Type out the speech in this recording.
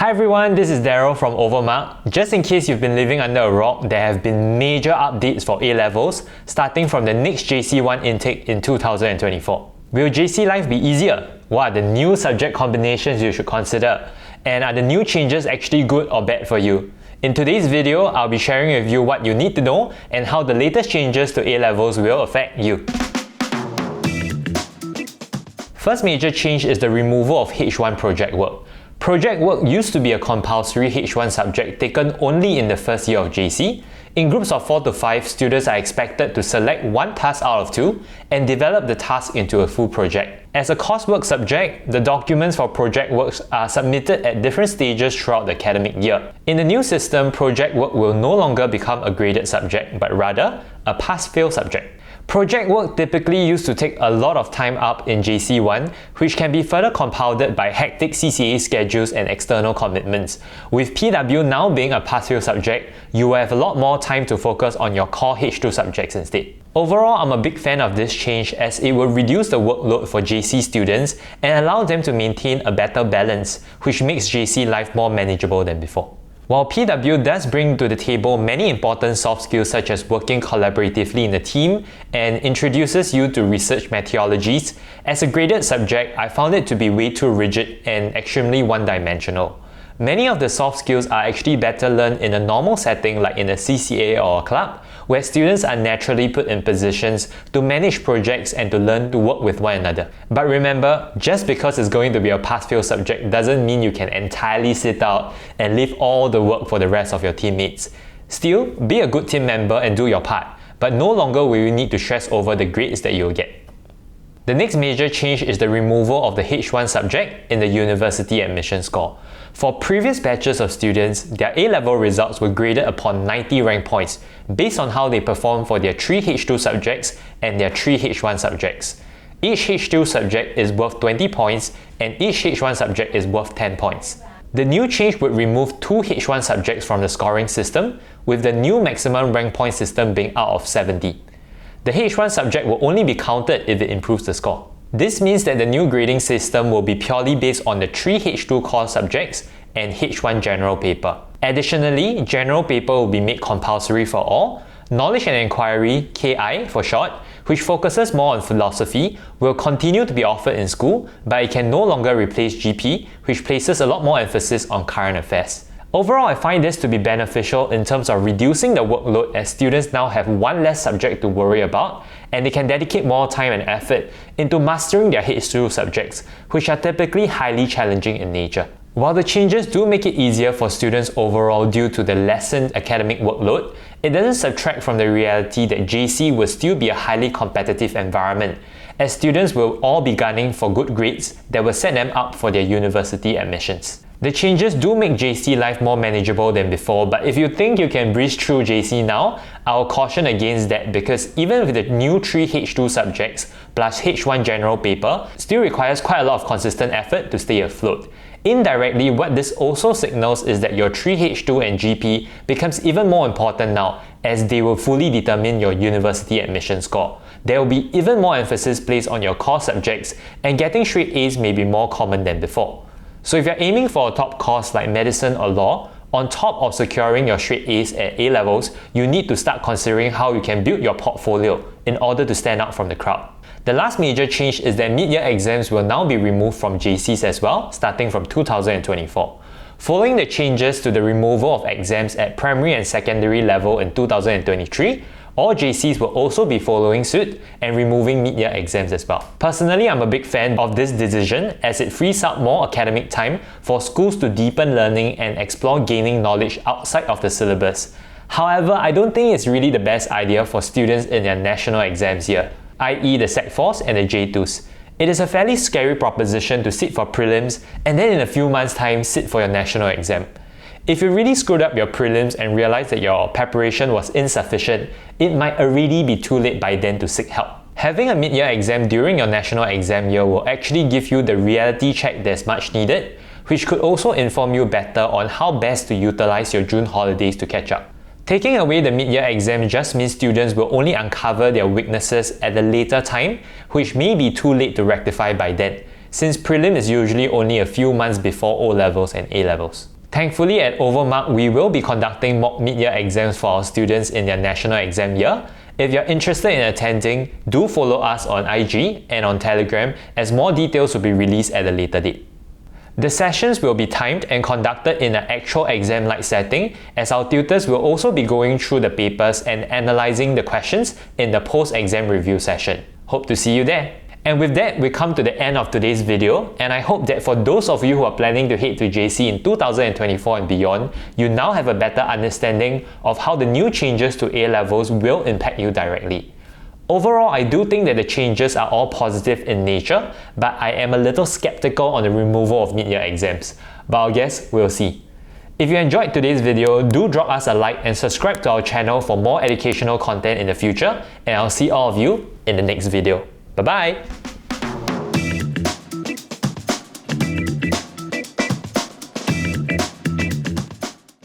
Hi everyone, this is Daryl from OVERMUGGED. Just in case you've been living under a rock, there have been major updates for A-levels, starting from the next JC1 intake in 2024. Will JC life be easier? What are the new subject combinations you should consider? And are the new changes actually good or bad for you? In today's video, I'll be sharing with you what you need to know and how the latest changes to A-levels will affect you. First major change is the removal of H1 project work. Project work used to be a compulsory H1 subject taken only in the first year of JC. In groups of 4 to 5, students are expected to select one task out of 2 and develop the task into a full project. As a coursework subject, the documents for project works are submitted at different stages throughout the academic year. In the new system, project work will no longer become a graded subject, but rather a pass-fail subject. Project work typically used to take a lot of time up in JC1, which can be further compounded by hectic CCA schedules and external commitments. With PW now being a pass-fail subject, you will have a lot more time to focus on your core H2 subjects instead. Overall, I'm a big fan of this change as it will reduce the workload for JC students and allow them to maintain a better balance, which makes JC life more manageable than before. While PW does bring to the table many important soft skills such as working collaboratively in a team and introduces you to research methodologies, as a graded subject, I found it to be way too rigid and extremely one-dimensional. Many of the soft skills are actually better learned in a normal setting like in a CCA or a club, where students are naturally put in positions to manage projects and to learn to work with one another. But remember, just because it's going to be a pass-fail subject doesn't mean you can entirely sit out and leave all the work for the rest of your teammates. Still, be a good team member and do your part, but no longer will you need to stress over the grades that you'll get. The next major change is the removal of the H1 subject in the university admission score. For previous batches of students, their A-level results were graded upon 90 rank points based on how they performed for their 3 H2 subjects and their 3 H1 subjects. Each H2 subject is worth 20 points and each H1 subject is worth 10 points. The new change would remove 2 H1 subjects from the scoring system, with the new maximum rank point system being out of 70. The H1 subject will only be counted if it improves the score. This means that the new grading system will be purely based on the 3 H2 core subjects and H1 general paper. Additionally, general paper will be made compulsory for all. Knowledge and Inquiry, KI for short, which focuses more on philosophy, will continue to be offered in school, but it can no longer replace GP, which places a lot more emphasis on current affairs. Overall, I find this to be beneficial in terms of reducing the workload as students now have one less subject to worry about and they can dedicate more time and effort into mastering their H2 subjects, which are typically highly challenging in nature. While the changes do make it easier for students overall due to the lessened academic workload, it doesn't subtract from the reality that JC will still be a highly competitive environment, as students will all be gunning for good grades that will set them up for their university admissions. The changes do make JC life more manageable than before, but if you think you can breeze through JC now, I'll caution against that because even with the new 3 H2 subjects plus H1 general paper, still requires quite a lot of consistent effort to stay afloat. Indirectly, what this also signals is that your 3 H2 and GP becomes even more important now as they will fully determine your university admission score. There will be even more emphasis placed on your core subjects and getting straight A's may be more common than before. So if you're aiming for a top course like medicine or law, on top of securing your straight A's at A-levels, you need to start considering how you can build your portfolio in order to stand out from the crowd. The last major change is that mid-year exams will now be removed from JCs as well, starting from 2024. Following the changes to the removal of exams at primary and secondary level in 2023, all JCs will also be following suit and removing mid-year exams as well. Personally, I'm a big fan of this decision as it frees up more academic time for schools to deepen learning and explore gaining knowledge outside of the syllabus. However, I don't think it's really the best idea for students in their national exams year, i.e. the Sec 4s and the J2s. It is a fairly scary proposition to sit for prelims and then in a few months' time sit for your national exam. If you really screwed up your prelims and realized that your preparation was insufficient, it might already be too late by then to seek help. Having a mid-year exam during your national exam year will actually give you the reality check that's much needed, which could also inform you better on how best to utilize your June holidays to catch up. Taking away the mid-year exam just means students will only uncover their weaknesses at a later time, which may be too late to rectify by then. since prelim is usually only a few months before O-levels and A-levels. Thankfully, at OVERMUGGED, we will be conducting mock mid-year exams for our students in their national exam year. If you're interested in attending, do follow us on IG and on Telegram, as more details will be released at a later date. The sessions will be timed and conducted in an actual exam-like setting, as our tutors will also be going through the papers and analysing the questions in the post-exam review session. Hope to see you there! And with that, we come to the end of today's video, and I hope that for those of you who are planning to head to JC in 2024 and beyond, you now have a better understanding of how the new changes to A-levels will impact you directly. Overall, I do think that the changes are all positive in nature, but I am a little skeptical on the removal of mid-year exams. But I guess we'll see. If you enjoyed today's video, do drop us a like and subscribe to our channel for more educational content in the future, and I'll see all of you in the next video. Bye-bye!